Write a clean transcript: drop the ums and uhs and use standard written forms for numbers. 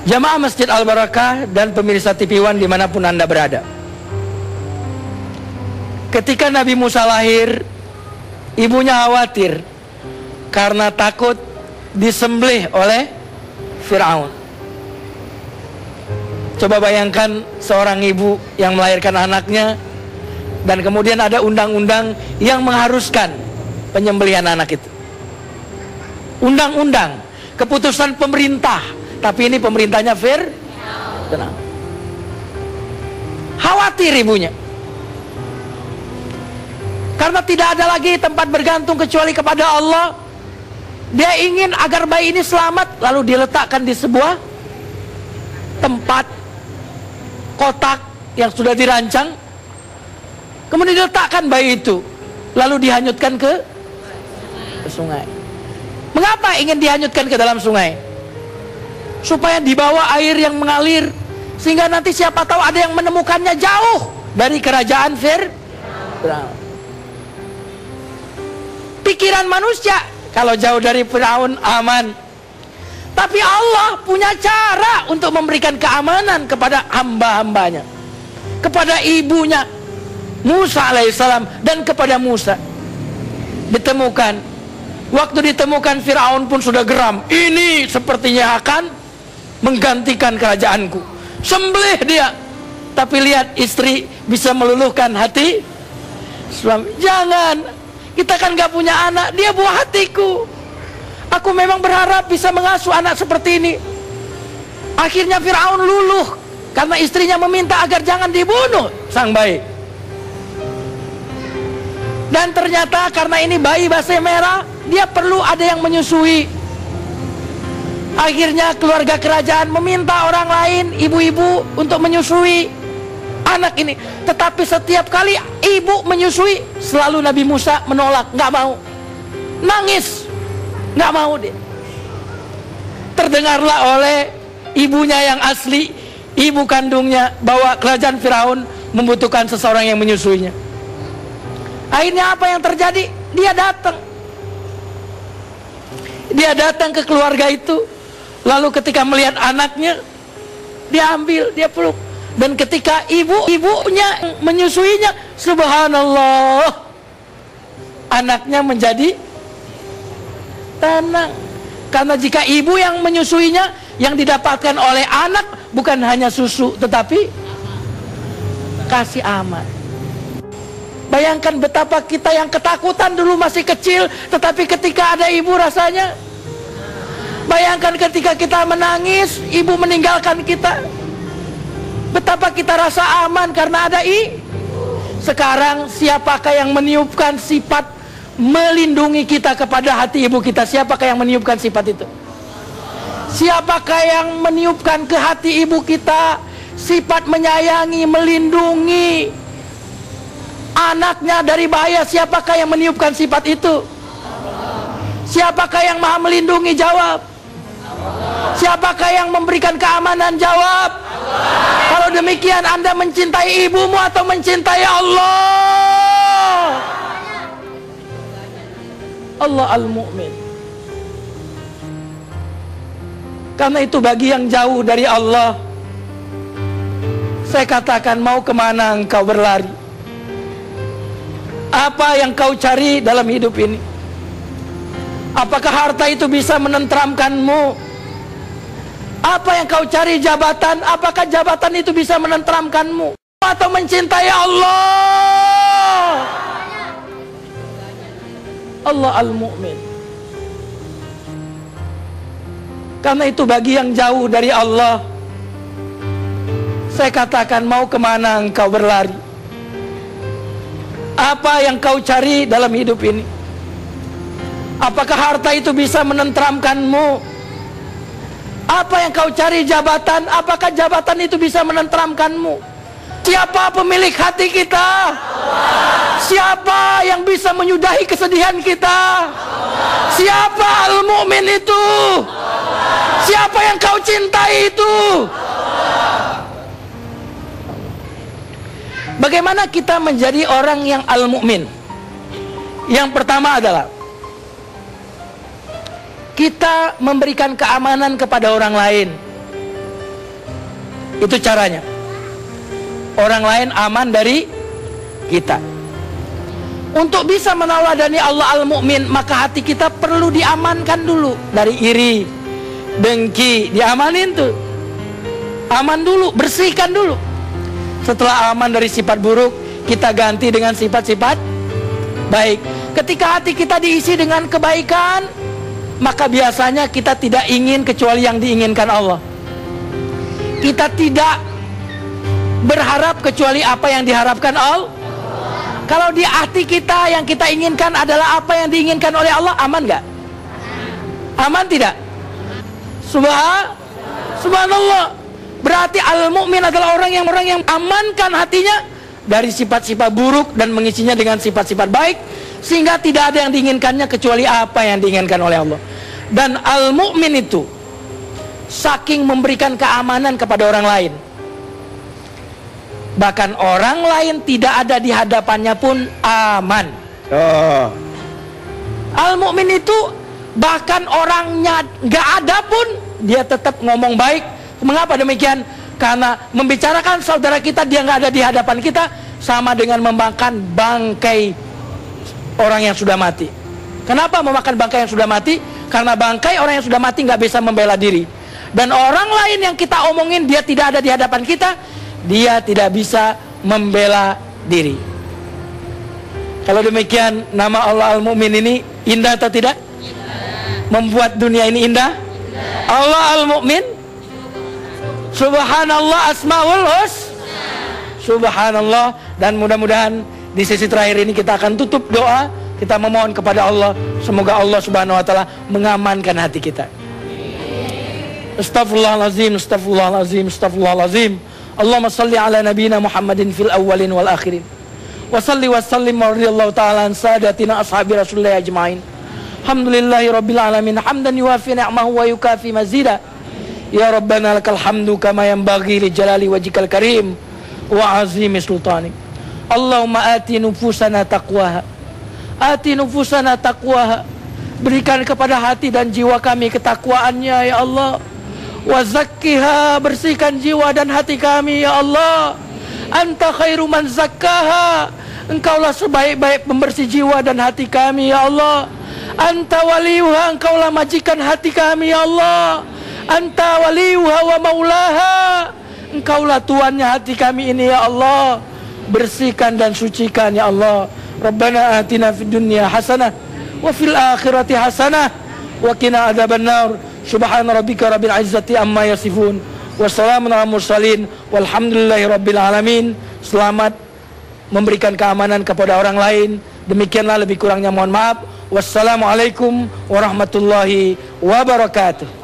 Jamaah Masjid Al-Barakah dan pemirsa TV One dimanapun Anda berada, ketika Nabi Musa lahir, ibunya khawatir karena takut disembelih oleh Fir'aun. Coba bayangkan seorang ibu yang melahirkan anaknya, dan kemudian ada undang-undang yang mengharuskan penyembelihan anak itu. Undang-undang, keputusan pemerintah, tapi ini pemerintahnya Fir'aun. Khawatir ibunya, karena tidak ada lagi tempat bergantung kecuali kepada Allah. Dia ingin agar bayi ini selamat, lalu diletakkan di sebuah tempat kotak yang sudah dirancang. Kemudian diletakkan bayi itu, lalu dihanyutkan ke sungai. Mengapa ingin dihanyutkan ke dalam sungai? Supaya dibawa air yang mengalir, sehingga nanti siapa tahu ada yang menemukannya jauh dari kerajaan Fir'aun. Pikiran manusia, kalau jauh dari Fir'aun aman. Tapi Allah punya cara untuk memberikan keamanan kepada hamba-hambanya, kepada ibunya Musa alaihissalam dan kepada Musa. Ditemukan, waktu ditemukan Fir'aun pun sudah geram. Ini sepertinya akan menggantikan kerajaanku. Sembelih dia. Tapi lihat, istri bisa meluluhkan hati suami. Jangan, kita kan gak punya anak, dia buah hatiku. Aku memang berharap bisa mengasuh anak seperti ini. Akhirnya Fir'aun luluh karena istrinya meminta agar jangan dibunuh sang bayi. Dan ternyata karena ini bayi base merah, dia perlu ada yang menyusui. Akhirnya keluarga kerajaan meminta orang lain, ibu-ibu, untuk menyusui anak ini. Tetapi setiap kali ibu menyusui, selalu Nabi Musa menolak, nggak mau, nangis, nggak mau dia. Terdengarlah oleh ibunya yang asli, ibu kandungnya, bahwa kerajaan Firaun membutuhkan seseorang yang menyusuinya. Akhirnya apa yang terjadi? Dia datang ke keluarga itu. Lalu ketika melihat anaknya, dia ambil, dia peluk. Dan ketika ibunya menyusuinya, subhanallah, anaknya menjadi tenang. Karena jika ibu yang menyusuinya, yang didapatkan oleh anak bukan hanya susu, tetapi kasih aman. Bayangkan betapa kita yang ketakutan dulu masih kecil, tetapi ketika ada ibu rasanya. Bayangkan ketika kita menangis, ibu meninggalkan kita, betapa kita rasa aman karena ada ibu. Sekarang siapakah yang meniupkan sifat melindungi kita kepada hati ibu kita? Siapakah yang meniupkan sifat itu? Siapakah yang meniupkan ke hati ibu kita sifat menyayangi, melindungi anaknya dari bahaya? Siapakah yang meniupkan sifat itu? Siapakah yang maha melindungi? Jawab. Siapakah yang memberikan keamanan? Jawab. Kalau demikian, Anda mencintai ibumu atau mencintai Allah? Allah Al-Mu'min. Karena itu bagi yang jauh dari Allah, saya katakan, mau kemana engkau berlari? Apa yang kau cari dalam hidup ini? Apakah harta itu bisa menenteramkanmu? Apa yang kau cari, jabatan? Apakah jabatan itu bisa menenteramkanmu? Atau mencintai Allah? Allah Al-Mu'min. Karena itu bagi yang jauh dari Allah, saya katakan, mau kemana engkau berlari? Apa yang kau cari dalam hidup ini? Apakah harta itu bisa menenteramkanmu? Apa yang kau cari, jabatan? Apakah jabatan itu bisa menenteramkanmu? Siapa pemilik hati kita? Allah. Siapa yang bisa menyudahi kesedihan kita? Allah. Siapa Al-Mu'min itu? Allah. Siapa yang kau cintai itu? Allah. Bagaimana kita menjadi orang yang Al-Mu'min? Yang pertama adalah kita memberikan keamanan kepada orang lain. Itu caranya. Orang lain aman dari kita. Untuk bisa meneladani Allah Al-Mu'min, maka hati kita perlu diamankan dulu dari iri, dengki. Diamanin tuh. Aman dulu, bersihkan dulu. Setelah aman dari sifat buruk, kita ganti dengan sifat-sifat baik. Ketika hati kita diisi dengan kebaikan, maka biasanya kita tidak ingin kecuali yang diinginkan Allah. Kita tidak berharap kecuali apa yang diharapkan Allah. Kalau di hati kita yang kita inginkan adalah apa yang diinginkan oleh Allah, aman gak? Aman tidak? Subhanallah. Berarti al-mu'min adalah orang yang amankan hatinya dari sifat-sifat buruk dan mengisinya dengan sifat-sifat baik, sehingga tidak ada yang diinginkannya kecuali apa yang diinginkan oleh Allah. Dan al-mu'min itu saking memberikan keamanan kepada orang lain, bahkan orang lain tidak ada di hadapannya pun aman. Al-mu'min itu bahkan orangnya gak ada pun dia tetap ngomong baik. Mengapa demikian? Karena membicarakan saudara kita dia gak ada di hadapan kita sama dengan memakan bangkai orang yang sudah mati. Kenapa memakan bangkai yang sudah mati? Karena bangkai orang yang sudah mati gak bisa membela diri. Dan orang lain yang kita omongin dia tidak ada di hadapan kita, dia tidak bisa membela diri. Kalau demikian, nama Allah Al-Mu'min ini indah atau tidak? Membuat dunia ini indah? Allah Al-Mu'min, Subhanallah, Asmaul Husna. Subhanallah. Dan mudah-mudahan di sesi terakhir ini kita akan tutup doa. Kita memohon kepada Allah, semoga Allah Subhanahu wa ta'ala mengamankan hati kita. Astaghfirullahalazim, astaghfirullahalazim, astaghfirullahalazim. Allahumma salli ala nabiyina Muhammadin fil awwalin wal akhirin. Wa salli wa sallim wa radiyallahu ta'ala an sadatina ashabi Rasulillah ajma'in. Alhamdulillahi rabbil alamin, hamdan yuwafi ni'mahu wa yukafi mazida. Ya Rabbana lakal hamdu kama yanbaghi li jalali wajhikal karim wa azimi sultanik. Allahumma ati nufusana taqwaha. Ati nufusana taqwaha. Berikan kepada hati dan jiwa kami ketakwaannya ya Allah. Wa zakkiha, bersihkan jiwa dan hati kami ya Allah. Anta khairu man zakkaha, engkaulah sebaik-baik pembersih jiwa dan hati kami ya Allah. Anta waliyuha, engkaulah majikan hati kami ya Allah. Anta waliyuha wa maulaha, engkaulah tuannya hati kami ini ya Allah. Bersihkan dan sucikan ya Allah. Rabbana atina fid dunya hasanah wa fil akhirati hasanah wa qina adzabannar. Subhana rabbika rabbil izzati amma yasifun. Wassalamun ala mursalin. Walhamdulillahi rabbil alamin. Selamat memberikan keamanan kepada orang lain. Demikianlah, lebih kurangnya mohon maaf. Wassalamualaikum warahmatullahi wabarakatuh.